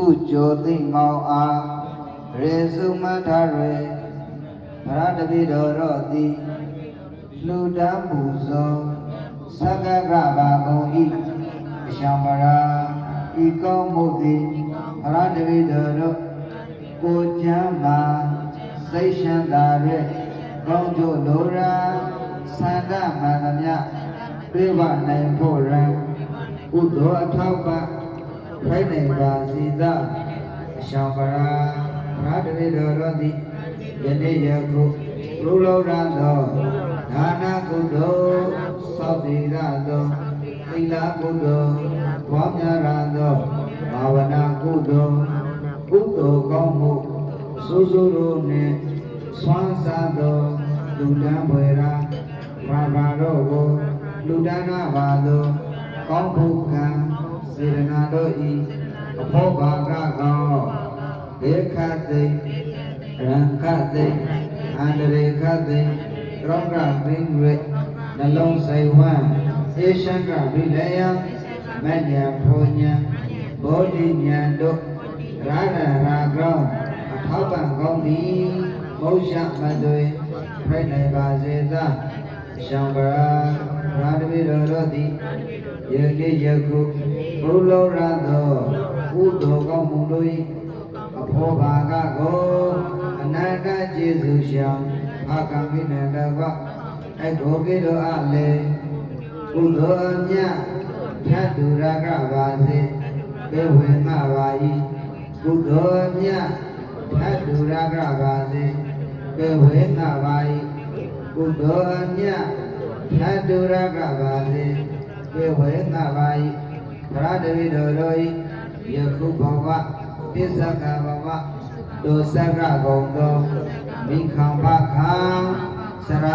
ဥကြိုသိမောင်အားရေစုမထားရယ်ဗရတပိတော်ရောသည်လူတန်းပူဇော်သက္ကကဘာကုန်ဤအရှံပရာဤကောင်းမှုသည်ဗရတပိတော်ရောကိုကျမ်းမှာစိတ်ရှမ်းသာရယ်ကောင်းကျိုးလိုရာသန္တမှန်သမျှပြေဝနိုင်ဖို့ရန်ဥဒ္ဓအထောက်ပံ့ဖိုက်နိုင်ပါစီသာအရှံပရာဗရတပိတော်ရောသည်ယနေ့ယခုလူလောရသောဒါနကုသိုလ်သောတိရသောသီလကုသိုလ်ဝါများရသောဘာဝနာကုသိုလ်ကုသိုလ်ကောင်းမှုစိုးစိုးတို့နှင့်ဆွမ်းစားသောလူတန်းပွေရာဘာဘာတို့ကိုလူတန်းနာပါသောကောင်းမှုကံစေတနာတို့ဤအဖို့ဘာကကောဒေခသိရံခသိအန္တရေခသိရောဂပင်ဝေနှလုံးစိတ်ဝမ်းအေရှံကဘိလယမဉ္ဇဉ်ဖောဉ္ဇဉ်ဘောဓိဉာဏ်တို့ရာဂရာကောင်းအထောက်ပံ့ကောင်းသည်မௌရှမသွေဖိုက်နိုင်ပါစေသာရှံပရာရာတပိတော်တို့သည်ယနေ့ယခုဘုလောရသောကုသိုလ်ကောင်းမှုတို့၏အဖို့ဘာကကိုအနန္တကျေးဇူးရှံအာကံကိနတဘအဒုကိတောအလေကုသိုလ်အမြတ်ဖြတ်သူရကပါစေပေဝေမပါ၏ကုသိုလ်အမြတ်ဖြတ်သူရကပါစေပေဝေမပါ၏ကုသိုလ်အမြတ်ဖြတ်သူရကပါစေပေဝေမပါ၏ဗရတပိတော်တို့၏ယခုဘဝပစ္စကဘဝဒုစကကုံသောမိခံဘခံစရ